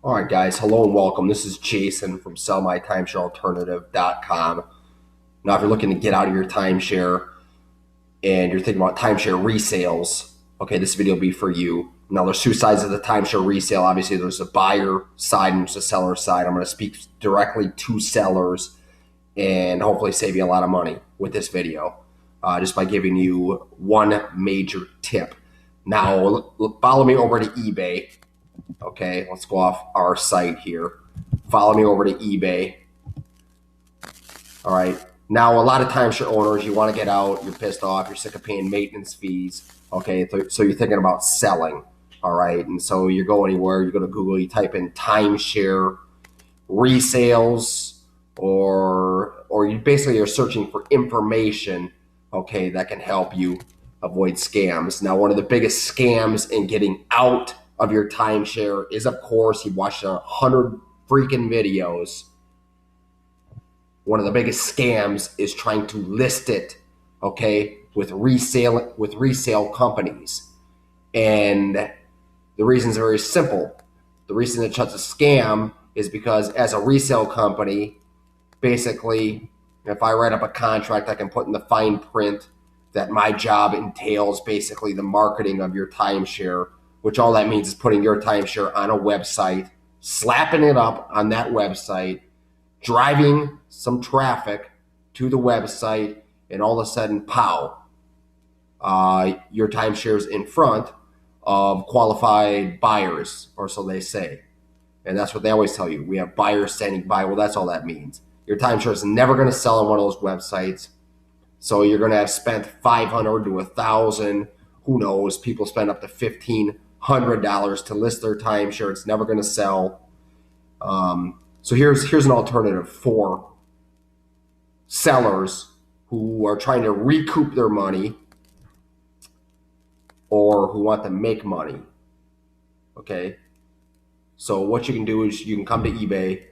All right, guys. Hello and welcome. This is Jason from sellmytimesharealternative.com. Now, if you're looking to get out of your timeshare and you're thinking about timeshare resales, okay, this video will be for you. Now, there's two sides of the timeshare resale. Obviously, there's a buyer side and there's a seller side. I'm going to speak directly to sellers and hopefully save you a lot of money with this video just by giving you one major tip. Now, follow me over to eBay. Okay, let's go off our site here. Follow me over to eBay. All right. Now, a lot of timeshare owners, you want to get out, you're pissed off, you're sick of paying maintenance fees. Okay, so you're thinking about selling. All right, and so you go anywhere, you go to Google, you type in timeshare resales, or you basically are searching for information, okay, that can help you avoid scams. Now, one of the biggest scams in getting out of your timeshare is, of course, you've watched 100 freaking videos. One of the biggest scams is trying to list it, okay, with resale companies. And the reason is very simple. The reason it's such a scam is because as a resale company, basically, if I write up a contract, I can put in the fine print that my job entails basically the marketing of your timeshare, which all that means is putting your timeshare on a website, slapping it up on that website, driving some traffic to the website, and all of a sudden, pow, your timeshare is in front of qualified buyers, or so they say. And that's what they always tell you. We have buyers standing by. Well, that's all that means. Your timeshare is never going to sell on one of those websites. So you're going to have spent $500 to $1,000. Who knows? People spend up to $1,500 to list their timeshare. It's never going to sell. So here's an alternative for sellers who are trying to recoup their money or who want to make money. Okay. So what you can do is you can come to eBay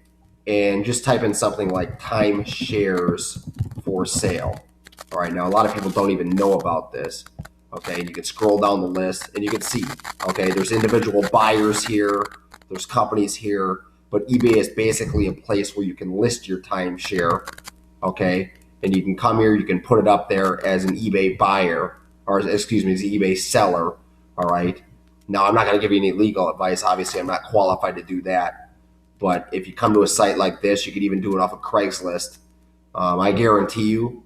and just type in something like timeshares for sale. All right, now a lot of people don't even know about this. Okay, you can scroll down the list and you can see, okay, there's individual buyers here, there's companies here, but eBay is basically a place where you can list your timeshare, okay, and you can come here, you can put it up there as an eBay buyer, or excuse me, as an eBay seller, all right. Now, I'm not going to give you any legal advice. Obviously, I'm not qualified to do that. But if you come to a site like this, you could even do it off of Craigslist. I guarantee you,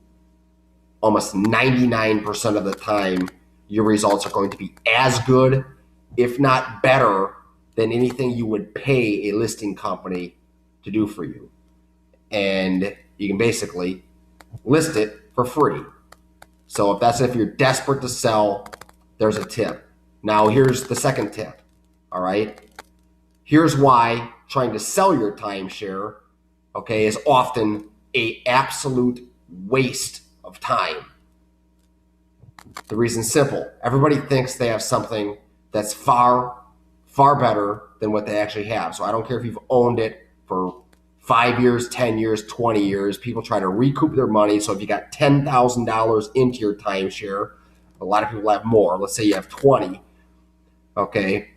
almost 99% of the time, your results are going to be as good, if not better, than anything you would pay a listing company to do for you. And you can basically list it for free. So if you're desperate to sell, there's a tip. Now, here's the second tip, all right? Here's why trying to sell your timeshare, okay, is often an absolute waste of time. The reason's simple. Everybody thinks they have something that's far, far better than what they actually have. So I don't care if you've owned it for 5 years, 10 years, 20 years. People try to recoup their money. So if you got $10,000 into your timeshare, a lot of people have more. Let's say you have 20. Okay.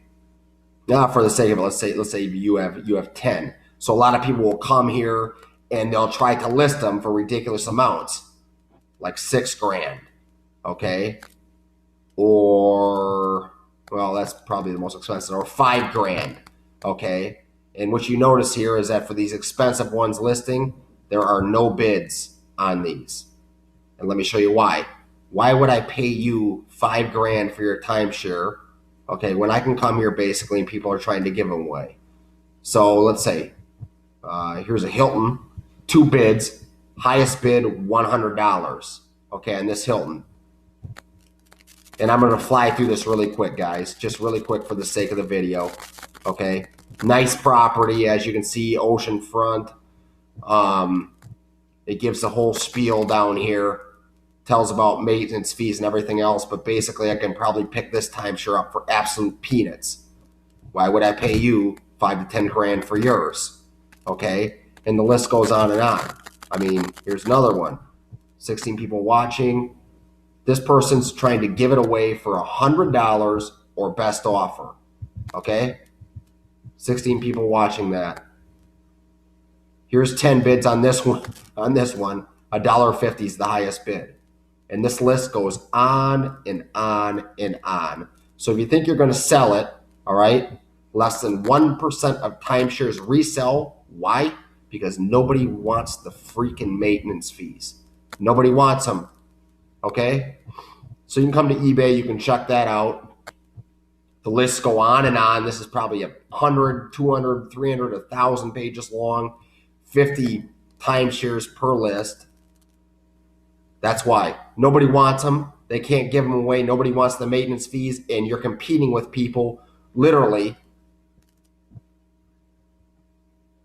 Now, for the sake of it, let's say you have 10. So a lot of people will come here and they'll try to list them for ridiculous amounts, like $6,000. Okay. Or, well, that's probably the most expensive, or $5,000. Okay. And what you notice here is that for these expensive ones listing, there are no bids on these. And let me show you why. Why would I pay you $5,000 for your timeshare? Okay, when I can come here basically and people are trying to give them away. So let's say, here's a Hilton, 2 bids, highest bid $100. Okay, on this Hilton. And I'm going to fly through this really quick, guys, just really quick for the sake of the video. Okay, nice property, as you can see, oceanfront. It gives the whole spiel down here. Tells about maintenance fees and everything else, but basically I can probably pick this timeshare up for absolute peanuts. Why would I pay you $5,000 to $10,000 for yours? Okay, and the list goes on and on. I mean, here's another one. 16 people watching. This person's trying to give it away for $100 or best offer. Okay, 16 people watching that. Here's 10 bids on this one. On this one, $1.50 is the highest bid. And this list goes on and on and on. So if you think you're going to sell it, all right, less than 1% of timeshares resell. Why? Because nobody wants the freaking maintenance fees. Nobody wants them. Okay? So you can come to eBay. You can check that out. The lists go on and on. This is probably 100, 200, 300, 1,000 pages long. 50 timeshares per list. That's why. Nobody wants them. They can't give them away. Nobody wants the maintenance fees, and you're competing with people literally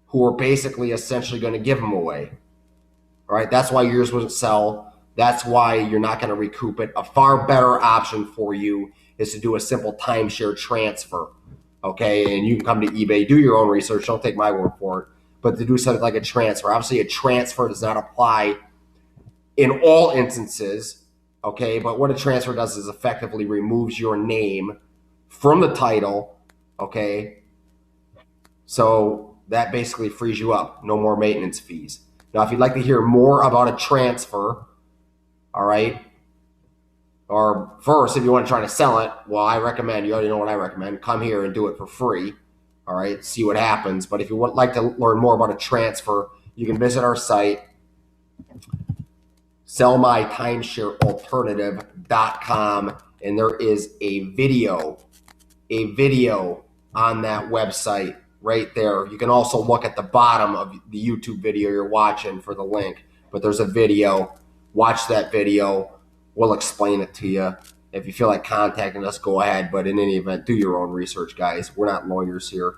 who are basically essentially going to give them away. All right, that's why yours wouldn't sell. That's why you're not going to recoup it. A far better option for you is to do a simple timeshare transfer. Okay, and you can come to eBay, do your own research. Don't take my word for it. But to do something like a transfer, obviously a transfer does not apply in all instances, okay? But what a transfer does is effectively removes your name from the title, okay? So that basically frees you up. No more maintenance fees. Now, if you'd like to hear more about a transfer, all right, or first, if you want to try to sell it, well, I recommend, you already know what I recommend, come here and do it for free, all right, see what happens. But if you would like to learn more about a transfer, you can visit our site, sellmytimesharealternative.com, and there is a video on that website right there. You can also look at the bottom of the YouTube video you're watching for the link, but there's a video. Watch that video. We'll explain it to you. If you feel like contacting us, go ahead, but in any event, do your own research, guys. We're not lawyers here.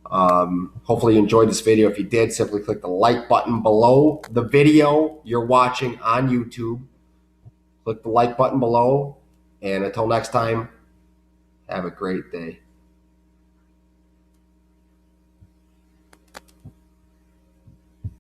Hopefully you enjoyed this video. If you did, simply click the like button below the video you're watching on YouTube. Click the like button below, and until next time, have a great day.